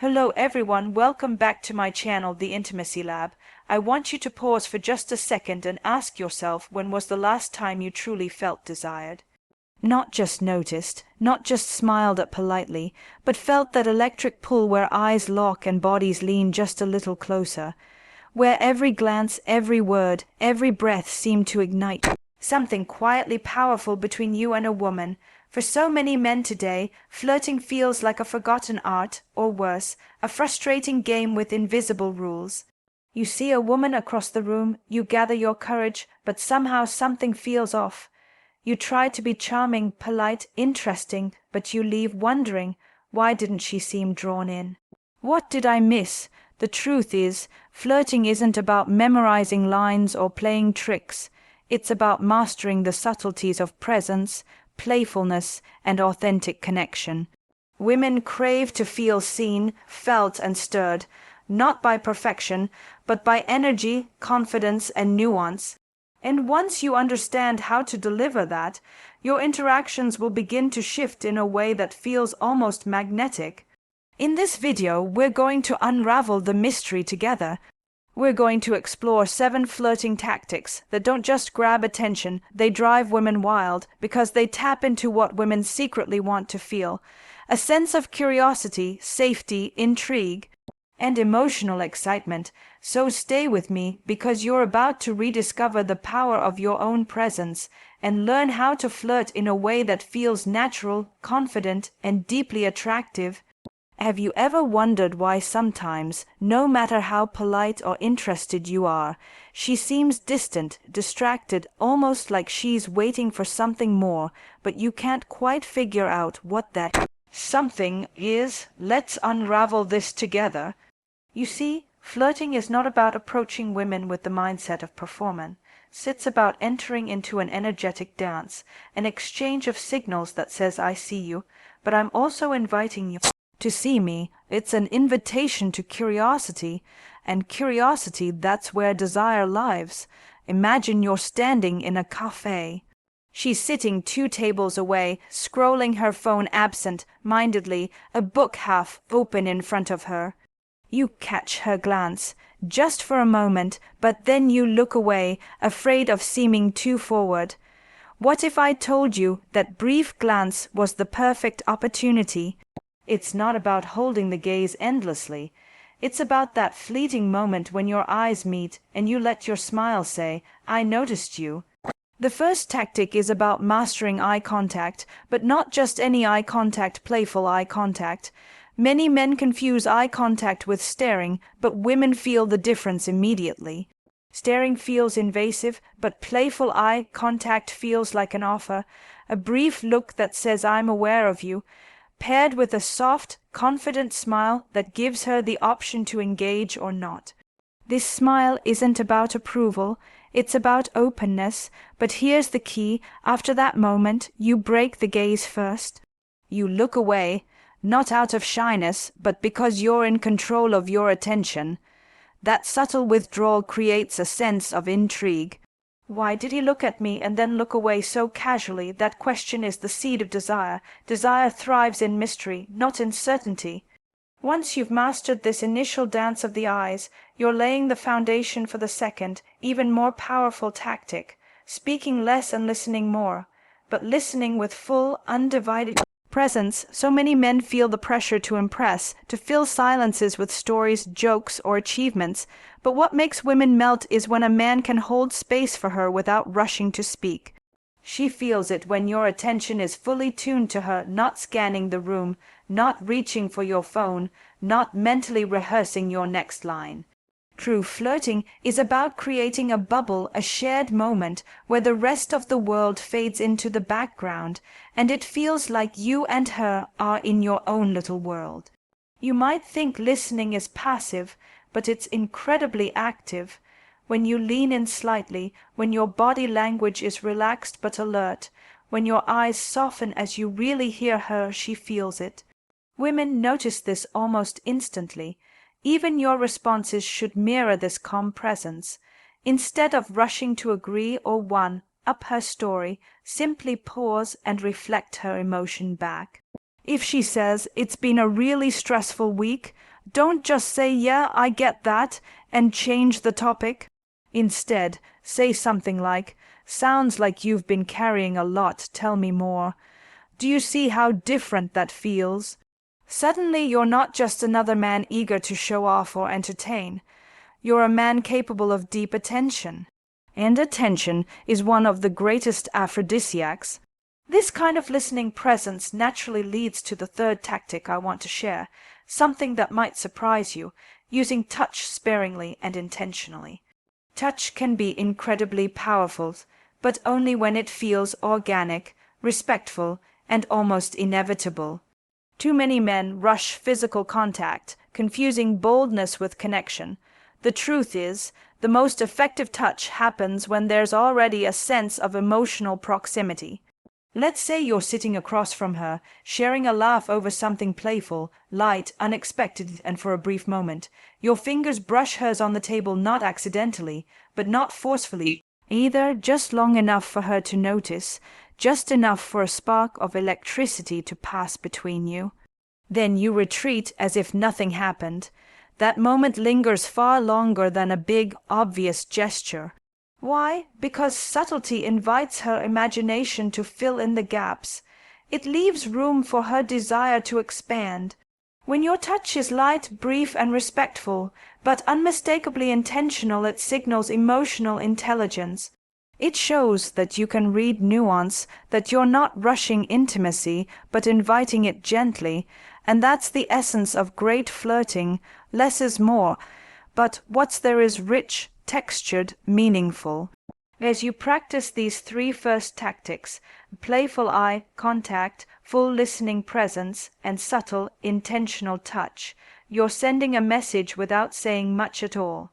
Hello everyone, welcome back to my channel, The Intimacy Lab. I want you to pause for just a second and ask yourself, when was the last time you truly felt desired? Not just noticed, not just smiled at politely, but felt that electric pull where eyes lock and bodies lean just a little closer, where every glance, every word, every breath seemed to ignite something quietly powerful between you and a woman. For so many men today, flirting feels like a forgotten art, or worse, a frustrating game with invisible rules. You see a woman across the room, you gather your courage, but somehow something feels off. You try to be charming, polite, interesting, but you leave wondering, why didn't she seem drawn in? What did I miss? The truth is, flirting isn't about memorizing lines or playing tricks. It's about mastering the subtleties of presence, playfulness, and authentic connection. Women crave to feel seen, felt, and stirred, not by perfection, but by energy, confidence, and nuance. And once you understand how to deliver that, your interactions will begin to shift in a way that feels almost magnetic. In this video, we're going to unravel the mystery together. We're going to explore 7 flirting tactics that don't just grab attention, they drive women wild because they tap into what women secretly want to feel: a sense of curiosity, safety, intrigue, and emotional excitement. So stay with me, because you're about to rediscover the power of your own presence and learn how to flirt in a way that feels natural, confident, and deeply attractive. Have you ever wondered why sometimes, no matter how polite or interested you are, she seems distant, distracted, almost like she's waiting for something more, but you can't quite figure out what that something is? Let's unravel this together. You see, flirting is not about approaching women with the mindset of performance. It's about entering into an energetic dance, an exchange of signals that says, I see you, but I'm also inviting you to see me. It's an invitation to curiosity, and curiosity, that's where desire lives. Imagine you're standing in a cafe. She's sitting 2 tables away, scrolling her phone absent-mindedly, a book half open in front of her. You catch her glance, just for a moment, but then you look away, afraid of seeming too forward. What if I told you that brief glance was the perfect opportunity? It's not about holding the gaze endlessly. It's about that fleeting moment when your eyes meet and you let your smile say, I noticed you. The first tactic is about mastering eye contact, but not just any eye contact, playful eye contact. Many men confuse eye contact with staring, but women feel the difference immediately. Staring feels invasive, but playful eye contact feels like an offer, a brief look that says, I'm aware of you, paired with a soft, confident smile that gives her the option to engage or not. This smile isn't about approval, it's about openness, but here's the key: after that moment, you break the gaze first. You look away, not out of shyness, but because you're in control of your attention. That subtle withdrawal creates a sense of intrigue. Why did he look at me and then look away so casually? That question is the seed of desire. Desire thrives in mystery, not in certainty. Once you've mastered this initial dance of the eyes, you're laying the foundation for the second, even more powerful tactic: speaking less and listening more, but listening with full, undivided presence. So many men feel the pressure to impress, to fill silences with stories, jokes, or achievements. But what makes women melt is when a man can hold space for her without rushing to speak. She feels it when your attention is fully tuned to her, not scanning the room, not reaching for your phone, not mentally rehearsing your next line. True flirting is about creating a bubble, a shared moment, where the rest of the world fades into the background, and it feels like you and her are in your own little world. You might think listening is passive, but it's incredibly active. When you lean in slightly, when your body language is relaxed but alert, when your eyes soften as you really hear her, she feels it. Women notice this almost instantly. Even your responses should mirror this calm presence. Instead of rushing to agree or one up her story, simply pause and reflect her emotion back. If she says, "It's been a really stressful week," don't just say, "Yeah, I get that," and change the topic. Instead, say something like, "Sounds like you've been carrying a lot, tell me more. Do you see how different that feels?" Suddenly you're not just another man eager to show off or entertain. You're a man capable of deep attention. And attention is one of the greatest aphrodisiacs. This kind of listening presence naturally leads to the third tactic I want to share, something that might surprise you, using touch sparingly and intentionally. Touch can be incredibly powerful, but only when it feels organic, respectful, and almost inevitable. Too many men rush physical contact, confusing boldness with connection. The truth is, the most effective touch happens when there's already a sense of emotional proximity. Let's say you're sitting across from her, sharing a laugh over something playful, light, unexpected, and for a brief moment. Your fingers brush hers on the table not accidentally, but not forcefully either, just long enough for her to notice, just enough for a spark of electricity to pass between you. Then you retreat as if nothing happened. That moment lingers far longer than a big, obvious gesture. Why? Because subtlety invites her imagination to fill in the gaps. It leaves room for her desire to expand. When your touch is light, brief, and respectful, but unmistakably intentional, it signals emotional intelligence. It shows that you can read nuance, that you're not rushing intimacy, but inviting it gently, and that's the essence of great flirting. Less is more, but what's there is rich, textured, meaningful. As you practice these three first tactics, playful eye contact, full listening presence, and subtle, intentional touch, you're sending a message without saying much at all.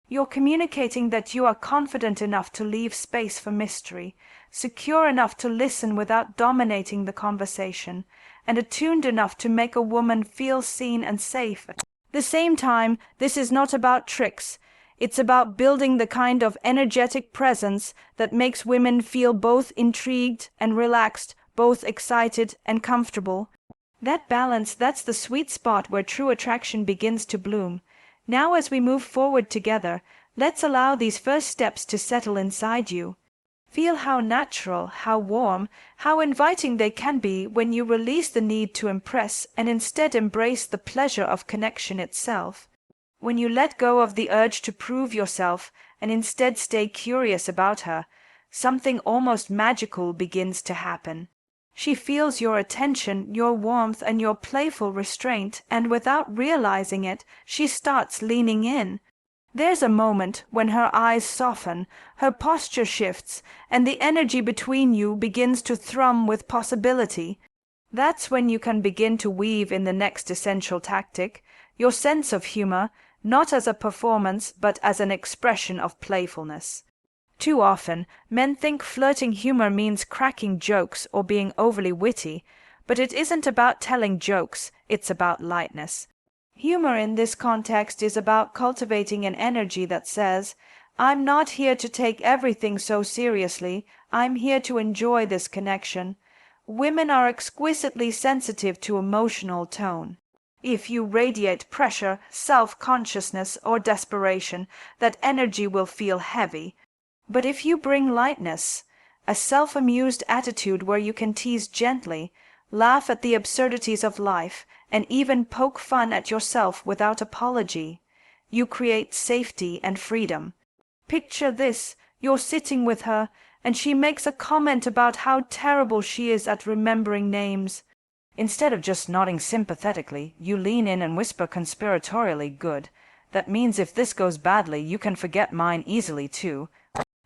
You're communicating that you are confident enough to leave space for mystery, secure enough to listen without dominating the conversation, and attuned enough to make a woman feel seen and safe. At the same time, this is not about tricks. It's about building the kind of energetic presence that makes women feel both intrigued and relaxed, both excited and comfortable. That balance, that's the sweet spot where true attraction begins to bloom. Now as we move forward together, let's allow these first steps to settle inside you. Feel how natural, how warm, how inviting they can be when you release the need to impress and instead embrace the pleasure of connection itself. When you let go of the urge to prove yourself and instead stay curious about her, something almost magical begins to happen. She feels your attention, your warmth, and your playful restraint, and without realizing it, she starts leaning in. There's a moment when her eyes soften, her posture shifts, and the energy between you begins to thrum with possibility. That's when you can begin to weave in the next essential tactic, your sense of humor, not as a performance but as an expression of playfulness. Too often, men think flirting humor means cracking jokes or being overly witty, but it isn't about telling jokes, it's about lightness. Humor in this context is about cultivating an energy that says, "I'm not here to take everything so seriously, I'm here to enjoy this connection." Women are exquisitely sensitive to emotional tone. If you radiate pressure, self-consciousness, or desperation, that energy will feel heavy. But if you bring lightness, a self-amused attitude where you can tease gently, laugh at the absurdities of life, and even poke fun at yourself without apology, you create safety and freedom. Picture this, you're sitting with her, and she makes a comment about how terrible she is at remembering names. Instead of just nodding sympathetically, you lean in and whisper conspiratorially, "Good. That means if this goes badly, you can forget mine easily too."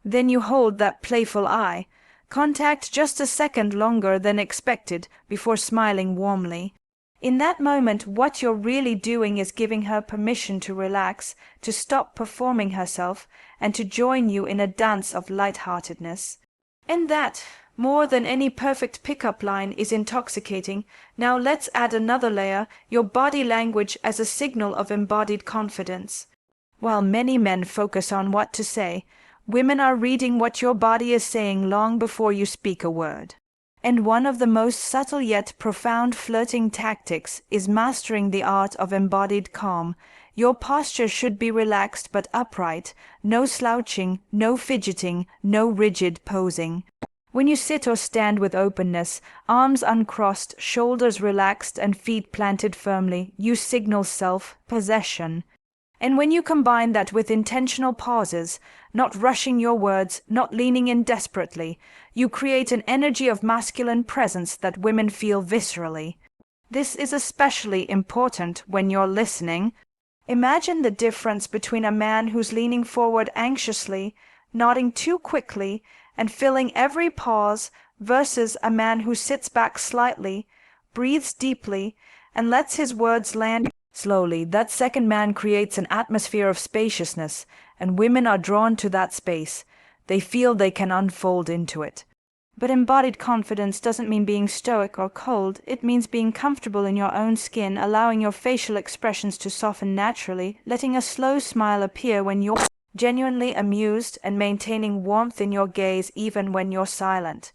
Then you hold that playful eye contact just a second longer than expected before smiling warmly. In that moment, what you're really doing is giving her permission to relax, to stop performing herself, and to join you in a dance of lightheartedness. And that, more than any perfect pickup line, is intoxicating. Now let's add another layer, your body language as a signal of embodied confidence. While many men focus on what to say, women are reading what your body is saying long before you speak a word. And one of the most subtle yet profound flirting tactics is mastering the art of embodied calm. Your posture should be relaxed but upright, no slouching, no fidgeting, no rigid posing. When you sit or stand with openness, arms uncrossed, shoulders relaxed, and feet planted firmly, you signal self-possession. And when you combine that with intentional pauses, not rushing your words, not leaning in desperately, you create an energy of masculine presence that women feel viscerally. This is especially important when you're listening. Imagine the difference between a man who's leaning forward anxiously, nodding too quickly, and filling every pause versus a man who sits back slightly, breathes deeply, and lets his words land slowly. That second man creates an atmosphere of spaciousness, and women are drawn to that space. They feel they can unfold into it. But embodied confidence doesn't mean being stoic or cold. It means being comfortable in your own skin, allowing your facial expressions to soften naturally, letting a slow smile appear when you're genuinely amused, and maintaining warmth in your gaze even when you're silent.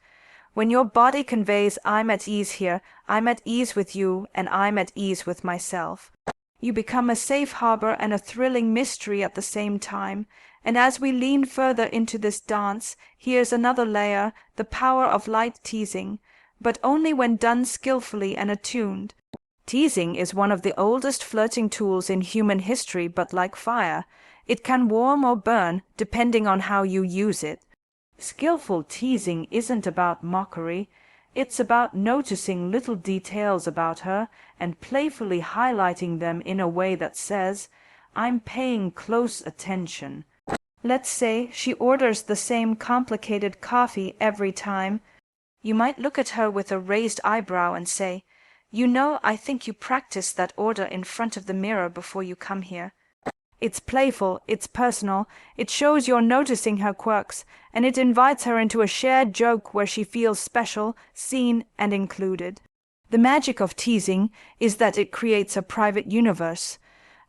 When your body conveys, "I'm at ease here, I'm at ease with you, and I'm at ease with myself," you become a safe harbor and a thrilling mystery at the same time. And as we lean further into this dance, here's another layer, the power of light teasing, but only when done skillfully and attuned. Teasing is one of the oldest flirting tools in human history, but like fire, it can warm or burn depending on how you use it. Skillful teasing isn't about mockery. It's about noticing little details about her and playfully highlighting them in a way that says, "I'm paying close attention." Let's say she orders the same complicated coffee every time. You might look at her with a raised eyebrow and say, "You know, I think you practice that order in front of the mirror before you come here." It's playful, it's personal, it shows you're noticing her quirks, and it invites her into a shared joke where she feels special, seen, and included. The magic of teasing is that it creates a private universe,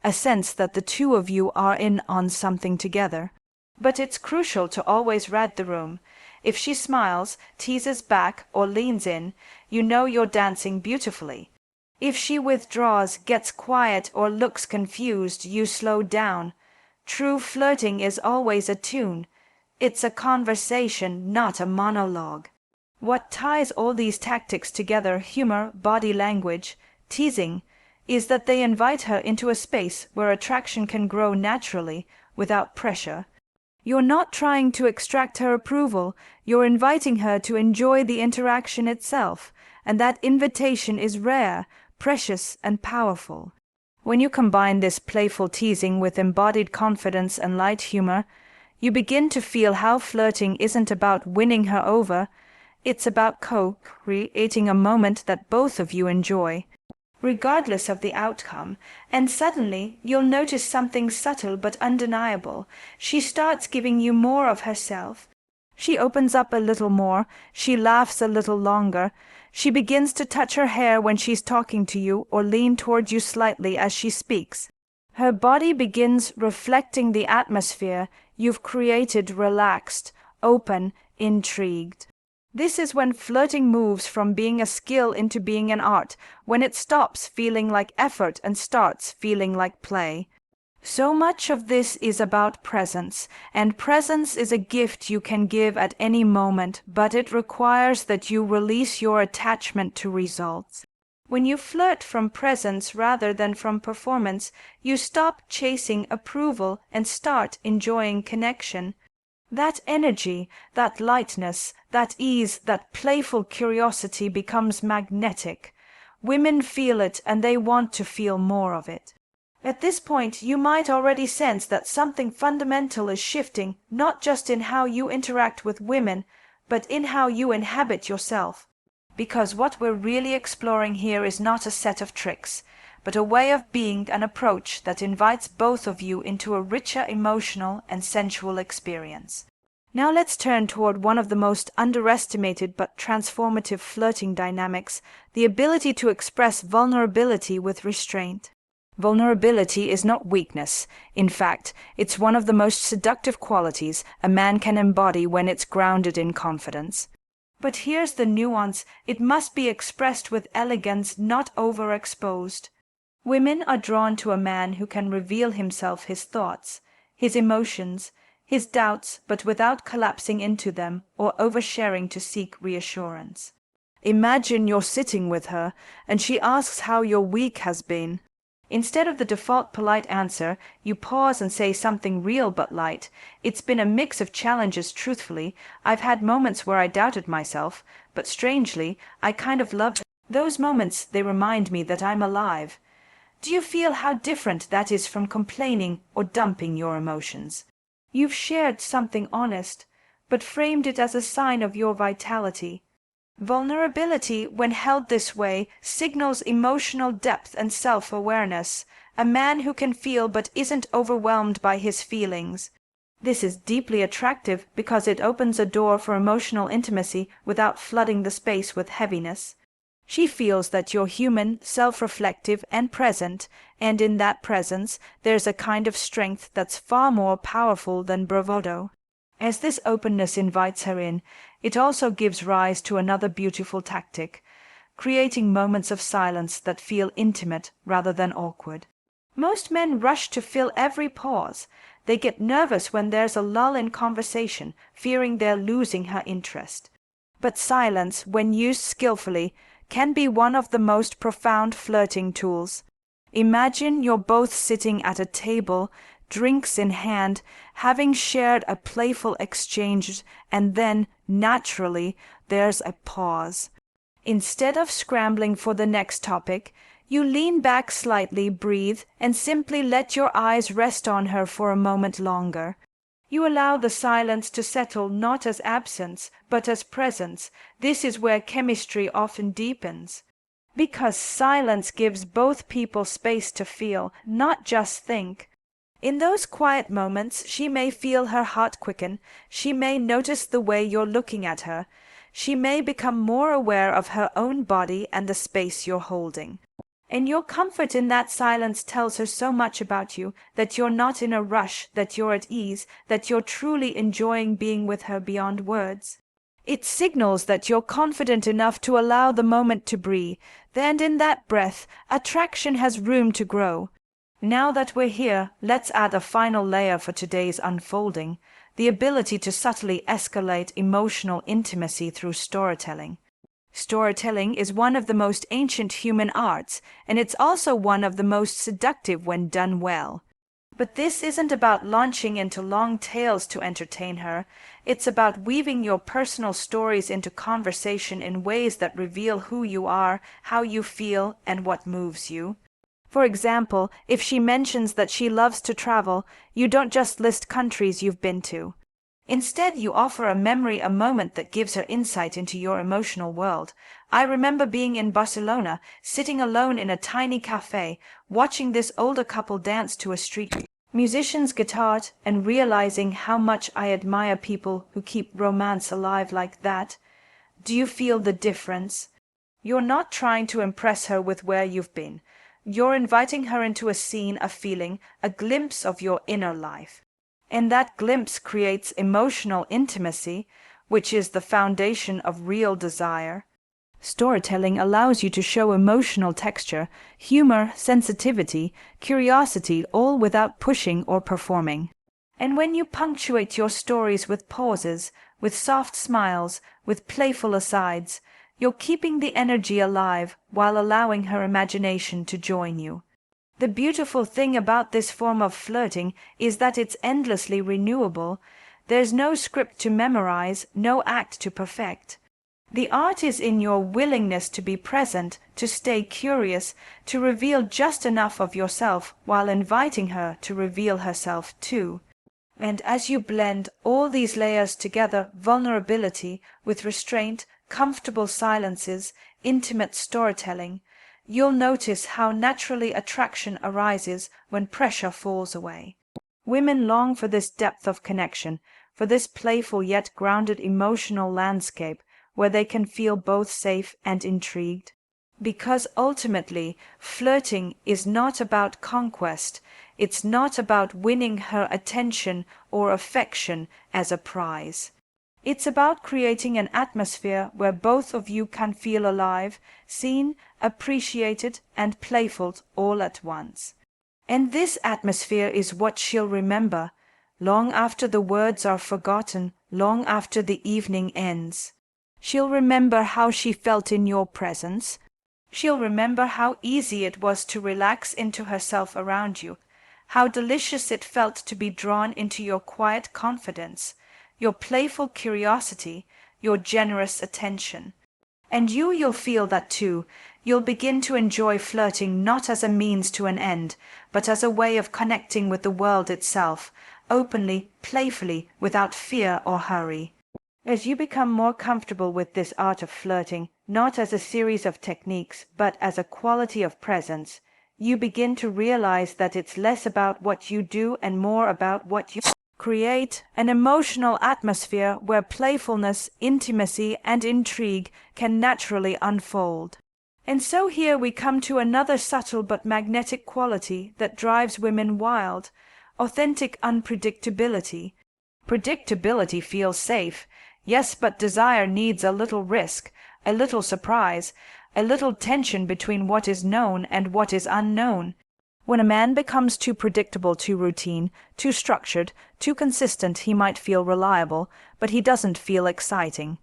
a sense that the two of you are in on something together. But it's crucial to always read the room. If she smiles, teases back, or leans in, you know you're dancing beautifully. If she withdraws, gets quiet, or looks confused, you slow down. True flirting is always a tune. It's a conversation, not a monologue. What ties all these tactics together, humor, body language, teasing, is that they invite her into a space where attraction can grow naturally, without pressure. You're not trying to extract her approval, you're inviting her to enjoy the interaction itself, and that invitation is rare, precious, and powerful. When you combine this playful teasing with embodied confidence and light humor, you begin to feel how flirting isn't about winning her over, it's about co-creating a moment that both of you enjoy, regardless of the outcome. And suddenly you'll notice something subtle but undeniable. She starts giving you more of herself. She opens up a little more, she laughs a little longer, she begins to touch her hair when she's talking to you or lean towards you slightly as she speaks. Her body begins reflecting the atmosphere you've created, relaxed, open, intrigued. This is when flirting moves from being a skill into being an art, when it stops feeling like effort and starts feeling like play. So much of this is about presence, and presence is a gift you can give at any moment, but it requires that you release your attachment to results. When you flirt from presence rather than from performance, you stop chasing approval and start enjoying connection. That energy, that lightness, that ease, that playful curiosity becomes magnetic. Women feel it, and they want to feel more of it. At this point, you might already sense that something fundamental is shifting, not just in how you interact with women, but in how you inhabit yourself. Because what we're really exploring here is not a set of tricks, but a way of being, an approach that invites both of you into a richer emotional and sensual experience. Now let's turn toward one of the most underestimated but transformative flirting dynamics, the ability to express vulnerability with restraint. Vulnerability is not weakness. In fact, it's one of the most seductive qualities a man can embody when it's grounded in confidence. But here's the nuance: it must be expressed with elegance, not overexposed. Women are drawn to a man who can reveal himself, his thoughts, his emotions, his doubts, but without collapsing into them or oversharing to seek reassurance. Imagine you're sitting with her, and she asks how your week has been. Instead of the default polite answer, you pause and say something real but light. It's been a mix of challenges, truthfully. I've had moments where I doubted myself, but strangely, I kind of love those moments. They remind me that I'm alive. Do you feel how different that is from complaining or dumping your emotions? You've shared something honest, but framed it as a sign of your vitality. Vulnerability, when held this way, signals emotional depth and self-awareness, a man who can feel but isn't overwhelmed by his feelings. This is deeply attractive because it opens a door for emotional intimacy without flooding the space with heaviness. She feels that you're human, self-reflective, and present, and in that presence there's a kind of strength that's far more powerful than bravado. As this openness invites her in, it also gives rise to another beautiful tactic, creating moments of silence that feel intimate rather than awkward. Most men rush to fill every pause. They get nervous when there's a lull in conversation, fearing they're losing her interest. But silence, when used skillfully, can be one of the most profound flirting tools. Imagine you're both sitting at a table, drinks in hand, having shared a playful exchange, and then, naturally, there's a pause. Instead of scrambling for the next topic, you lean back slightly, breathe, and simply let your eyes rest on her for a moment longer. You allow the silence to settle not as absence, but as presence. This is where chemistry often deepens. Because silence gives both people space to feel, not just think. In those quiet moments, she may feel her heart quicken. She may notice the way you're looking at her. She may become more aware of her own body and the space you're holding. And your comfort in that silence tells her so much about you, that you're not in a rush, that you're at ease, that you're truly enjoying being with her beyond words. It signals that you're confident enough to allow the moment to breathe. Then in that breath, attraction has room to grow. Now that we're here, let's add a final layer for today's unfolding, the ability to subtly escalate emotional intimacy through storytelling. Storytelling is one of the most ancient human arts, and it's also one of the most seductive when done well. But this isn't about launching into long tales to entertain her. It's about weaving your personal stories into conversation in ways that reveal who you are, how you feel, and what moves you. For example, if she mentions that she loves to travel, you don't just list countries you've been to. Instead, you offer a memory, a moment that gives her insight into your emotional world. I remember being in Barcelona, sitting alone in a tiny cafe, watching this older couple dance to a street musician's guitar, and realizing how much I admire people who keep romance alive like that. Do you feel the difference? You're not trying to impress her with where you've been. You're inviting her into a scene, a feeling, a glimpse of your inner life. And that glimpse creates emotional intimacy, which is the foundation of real desire. Storytelling allows you to show emotional texture, humor, sensitivity, curiosity, all without pushing or performing. And when you punctuate your stories with pauses, with soft smiles, with playful asides, you're keeping the energy alive while allowing her imagination to join you. The beautiful thing about this form of flirting is that it's endlessly renewable. There's no script to memorize, no act to perfect. The art is in your willingness to be present, to stay curious, to reveal just enough of yourself while inviting her to reveal herself too. And as you blend all these layers together, vulnerability with restraint, comfortable silences, intimate storytelling, you'll notice how naturally attraction arises when pressure falls away. Women long for this depth of connection, for this playful yet grounded emotional landscape where they can feel both safe and intrigued. Because ultimately, flirting is not about conquest. It's not about winning her attention or affection as a prize. It's about creating an atmosphere where both of you can feel alive, seen, appreciated, and playful all at once. And this atmosphere is what she'll remember, long after the words are forgotten, long after the evening ends. She'll remember how she felt in your presence. She'll remember how easy it was to relax into herself around you, how delicious it felt to be drawn into your quiet confidence, your playful curiosity, your generous attention. And you'll feel that too. You'll begin to enjoy flirting not as a means to an end, but as a way of connecting with the world itself, openly, playfully, without fear or hurry. As you become more comfortable with this art of flirting, not as a series of techniques, but as a quality of presence, you begin to realize that it's less about what you do and more about what you create, an emotional atmosphere where playfulness, intimacy, and intrigue can naturally unfold. And so here we come to another subtle but magnetic quality that drives women wild: authentic unpredictability. Predictability feels safe, yes, but desire needs a little risk, a little surprise, a little tension between what is known and what is unknown. When a man becomes too predictable, too routine, too structured, too consistent, he might feel reliable, but he doesn't feel exciting.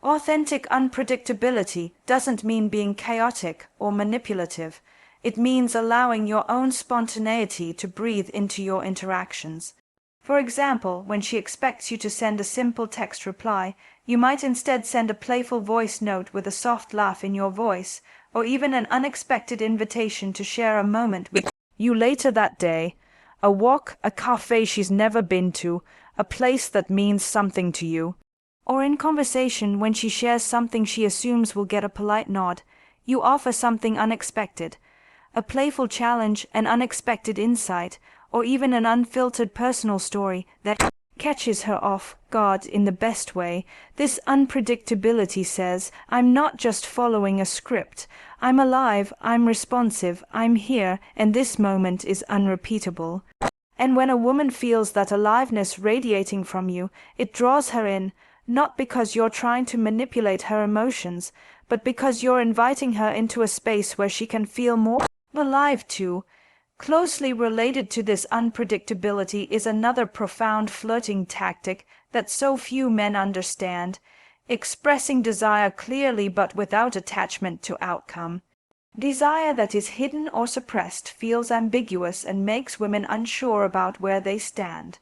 Authentic unpredictability doesn't mean being chaotic or manipulative. It means allowing your own spontaneity to breathe into your interactions. For example, when she expects you to send a simple text reply, you might instead send a playful voice note with a soft laugh in your voice, or even an unexpected invitation to share a moment with you later that day. A walk, a cafe she's never been to, a place that means something to you. Or in conversation, when she shares something she assumes will get a polite nod, you offer something unexpected, a playful challenge, an unexpected insight, or even an unfiltered personal story that catches her off guard in the best way. This unpredictability says, I'm not just following a script. I'm alive, I'm responsive, I'm here, and this moment is unrepeatable. And when a woman feels that aliveness radiating from you, it draws her in, not because you're trying to manipulate her emotions, but because you're inviting her into a space where she can feel more alive too. Closely related to this unpredictability is another profound flirting tactic that so few men understand: expressing desire clearly but without attachment to outcome. Desire that is hidden or suppressed feels ambiguous and makes women unsure about where they stand.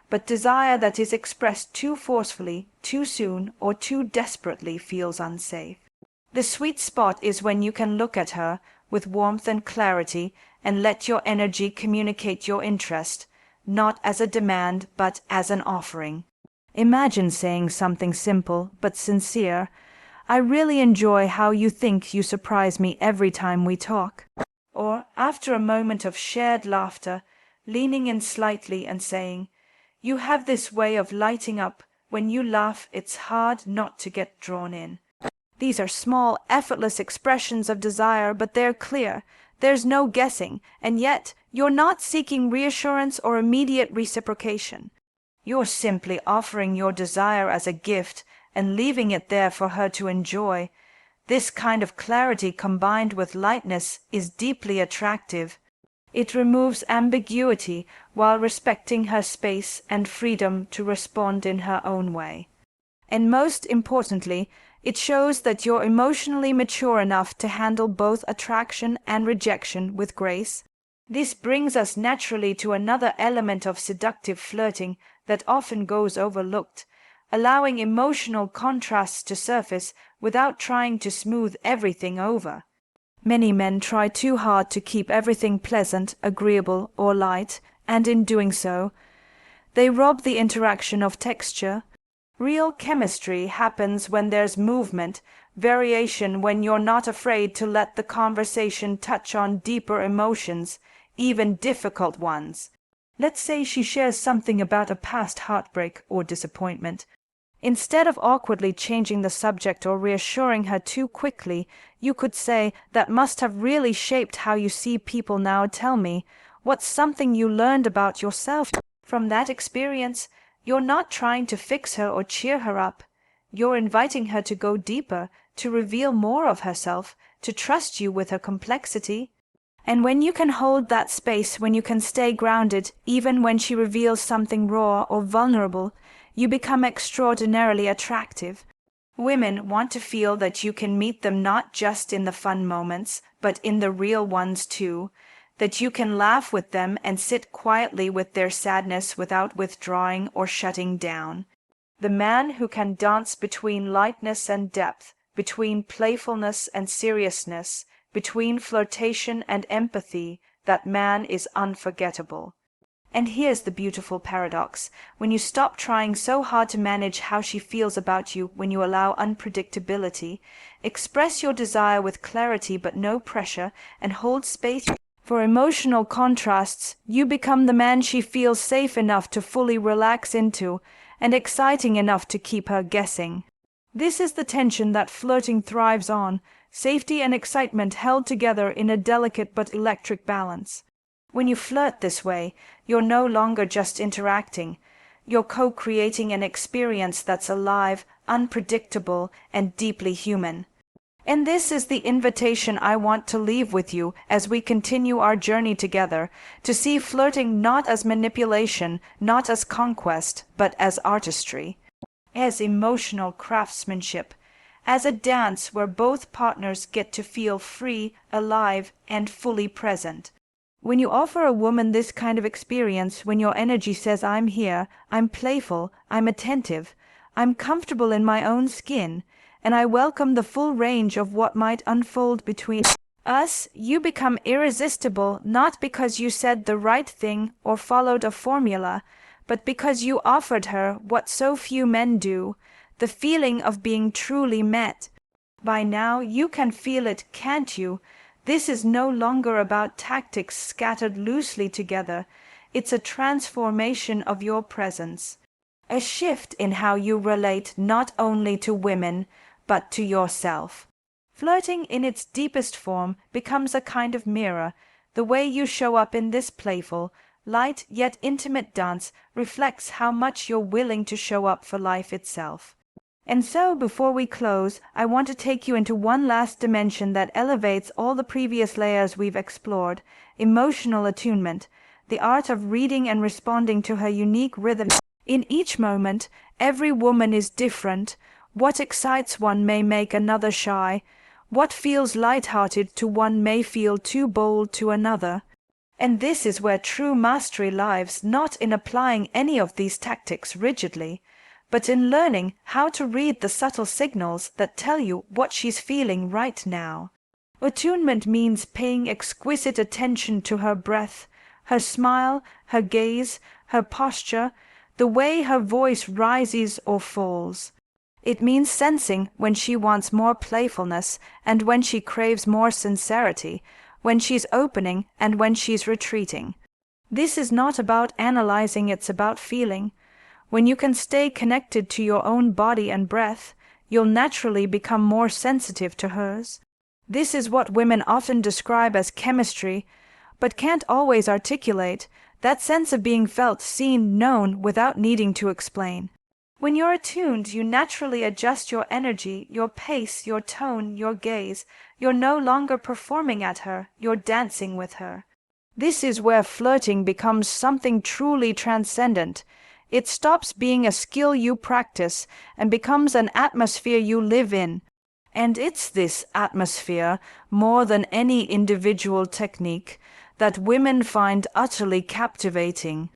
But desire that is expressed too forcefully, too soon, or too desperately feels unsafe. The sweet spot is when you can look at her with warmth and clarity and let your energy communicate your interest, not as a demand but as an offering. Imagine saying something simple but sincere: I really enjoy how you think you surprise me every time we talk. Or, after a moment of shared laughter, leaning in slightly and saying, you have this way of lighting up. When you laugh, it's hard not to get drawn in. These are small, effortless expressions of desire, but they're clear. There's no guessing, and yet you're not seeking reassurance or immediate reciprocation. You're simply offering your desire as a gift and leaving it there for her to enjoy. This kind of clarity combined with lightness is deeply attractive. It removes ambiguity while respecting her space and freedom to respond in her own way. And most importantly, it shows that you're emotionally mature enough to handle both attraction and rejection with grace. This brings us naturally to another element of seductive flirting that often goes overlooked: allowing emotional contrasts to surface without trying to smooth everything over. Many men try too hard to keep everything pleasant, agreeable, or light, and in doing so, they rob the interaction of texture. Real chemistry happens when there's movement, variation, when you're not afraid to let the conversation touch on deeper emotions, even difficult ones. Let's say she shares something about a past heartbreak or disappointment. Instead of awkwardly changing the subject or reassuring her too quickly, you could say, that must have really shaped how you see people now. Tell me, what's something you learned about yourself from that experience? You're not trying to fix her or cheer her up. You're inviting her to go deeper, to reveal more of herself, to trust you with her complexity. And when you can hold that space, when you can stay grounded, even when she reveals something raw or vulnerable, you become extraordinarily attractive. Women want to feel that you can meet them not just in the fun moments, but in the real ones too, that you can laugh with them and sit quietly with their sadness without withdrawing or shutting down. The man who can dance between lightness and depth, between playfulness and seriousness, between flirtation and empathy, that man is unforgettable. And here's the beautiful paradox. When you stop trying so hard to manage how she feels about you, when you allow unpredictability, express your desire with clarity but no pressure, and hold space for emotional contrasts, you become the man she feels safe enough to fully relax into, and exciting enough to keep her guessing. This is the tension that flirting thrives on, safety and excitement held together in a delicate but electric balance. When you flirt this way, you're no longer just interacting. You're co-creating an experience that's alive, unpredictable, and deeply human. And this is the invitation I want to leave with you as we continue our journey together, to see flirting not as manipulation, not as conquest, but as artistry, as emotional craftsmanship, as a dance where both partners get to feel free, alive, and fully present. When you offer a woman this kind of experience, when your energy says, I'm here, I'm playful, I'm attentive, I'm comfortable in my own skin, and I welcome the full range of what might unfold between us, you become irresistible, not because you said the right thing or followed a formula, but because you offered her what so few men do, the feeling of being truly met. By now you can feel it, can't you? This is no longer about tactics scattered loosely together. It's a transformation of your presence, a shift in how you relate not only to women, but to yourself. Flirting in its deepest form becomes a kind of mirror. The way you show up in this playful, light yet intimate dance reflects how much you're willing to show up for life itself. And so, before we close, I want to take you into one last dimension that elevates all the previous layers we've explored: emotional attunement, the art of reading and responding to her unique rhythm. In each moment, every woman is different. What excites one may make another shy. What feels light-hearted to one may feel too bold to another. And this is where true mastery lies, not in applying any of these tactics rigidly, but in learning how to read the subtle signals that tell you what she's feeling right now. Attunement means paying exquisite attention to her breath, her smile, her gaze, her posture, the way her voice rises or falls. It means sensing when she wants more playfulness and when she craves more sincerity, when she's opening and when she's retreating. This is not about analyzing, it's about feeling. When you can stay connected to your own body and breath, you'll naturally become more sensitive to hers. This is what women often describe as chemistry, but can't always articulate, that sense of being felt, seen, known without needing to explain. When you're attuned, you naturally adjust your energy, your pace, your tone, your gaze. You're no longer performing at her, you're dancing with her. This is where flirting becomes something truly transcendent. It stops being a skill you practice and becomes an atmosphere you live in. And it's this atmosphere, more than any individual technique, that women find utterly captivating.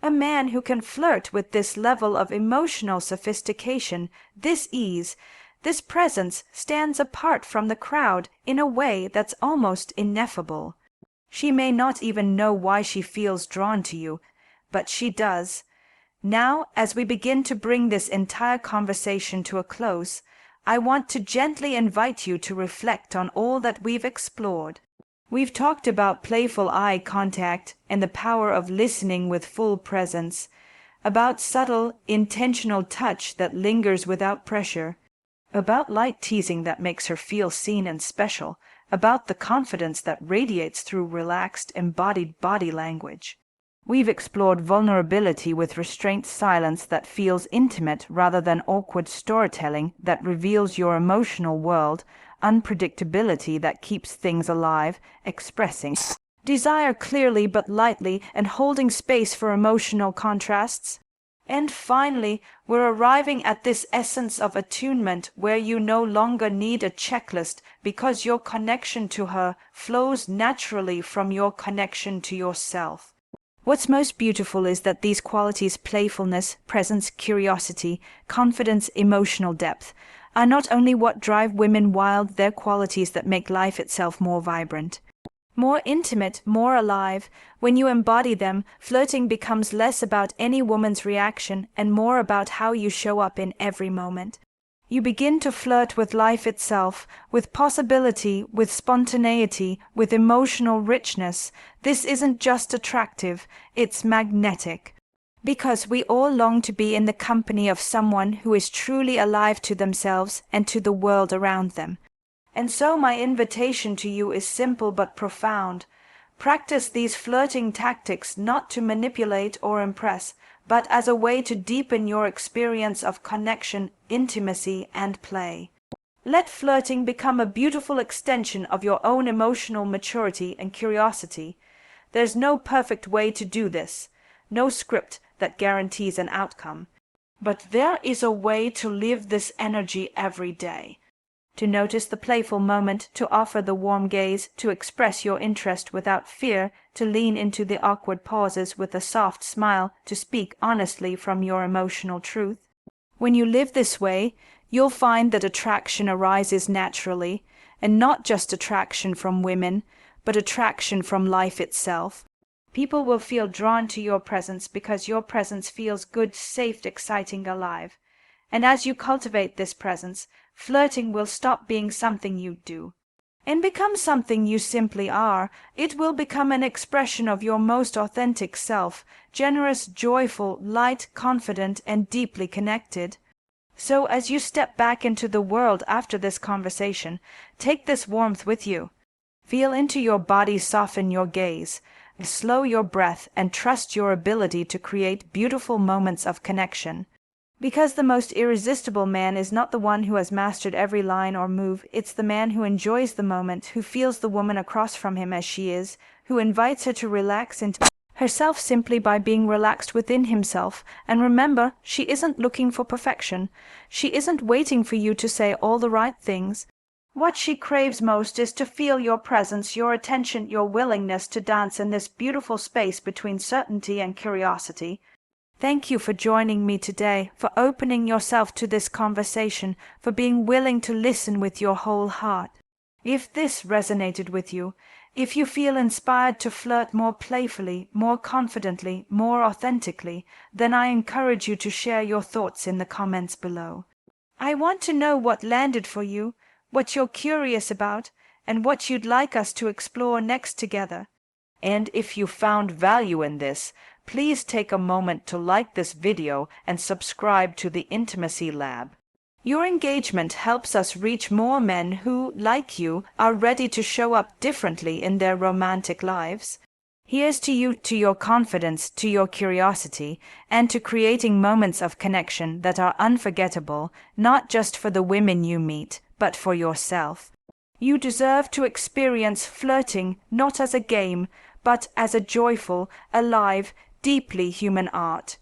A man who can flirt with this level of emotional sophistication, this ease, this presence, stands apart from the crowd in a way that's almost ineffable. She may not even know why she feels drawn to you, but she does. Now, as we begin to bring this entire conversation to a close, I want to gently invite you to reflect on all that we've explored. We've talked about playful eye contact and the power of listening with full presence, about subtle, intentional touch that lingers without pressure, about light teasing that makes her feel seen and special, about the confidence that radiates through relaxed, embodied body language. We've explored vulnerability with restraint silence that feels intimate rather than awkward storytelling that reveals your emotional world, unpredictability that keeps things alive, expressing desire clearly but lightly, and holding space for emotional contrasts. And finally, we're arriving at this essence of attunement where you no longer need a checklist because your connection to her flows naturally from your connection to yourself. What's most beautiful is that these qualities, playfulness, presence, curiosity, confidence, emotional depth, are not only what drive women wild, they're qualities that make life itself more vibrant. More intimate, more alive. When you embody them, flirting becomes less about any woman's reaction and more about how you show up in every moment. You begin to flirt with life itself, with possibility, with spontaneity, with emotional richness. This isn't just attractive, it's magnetic. Because we all long to be in the company of someone who is truly alive to themselves and to the world around them. And so my invitation to you is simple but profound. Practice these flirting tactics not to manipulate or impress, but as a way to deepen your experience of connection, intimacy, and play. Let flirting become a beautiful extension of your own emotional maturity and curiosity. There's no perfect way to do this, no script that guarantees an outcome. But there is a way to live this energy every day. To notice the playful moment, to offer the warm gaze, to express your interest without fear, to lean into the awkward pauses with a soft smile, to speak honestly from your emotional truth. When you live this way, you'll find that attraction arises naturally, and not just attraction from women, but attraction from life itself. People will feel drawn to your presence because your presence feels good, safe, exciting, alive. And as you cultivate this presence, flirting will stop being something you do and become something you simply are. It will become an expression of your most authentic self, generous, joyful, light, confident, and deeply connected. So as you step back into the world after this conversation, take this warmth with you. Feel into your body, soften your gaze, slow your breath, and trust your ability to create beautiful moments of connection. Because the most irresistible man is not the one who has mastered every line or move, it's the man who enjoys the moment, who feels the woman across from him as she is, who invites her to relax into herself simply by being relaxed within himself. And remember, she isn't looking for perfection. She isn't waiting for you to say all the right things. What she craves most is to feel your presence, your attention, your willingness to dance in this beautiful space between certainty and curiosity. Thank you for joining me today, for opening yourself to this conversation, for being willing to listen with your whole heart. If this resonated with you, if you feel inspired to flirt more playfully, more confidently, more authentically, then I encourage you to share your thoughts in the comments below. I want to know what landed for you, what you're curious about, and what you'd like us to explore next together. And if you found value in this, please take a moment to like this video and subscribe to the Intimacy Lab. Your engagement helps us reach more men who, like you, are ready to show up differently in their romantic lives. Here's to you, to your confidence, to your curiosity, and to creating moments of connection that are unforgettable, not just for the women you meet, but for yourself. You deserve to experience flirting not as a game, but as a joyful, alive, deeply human art.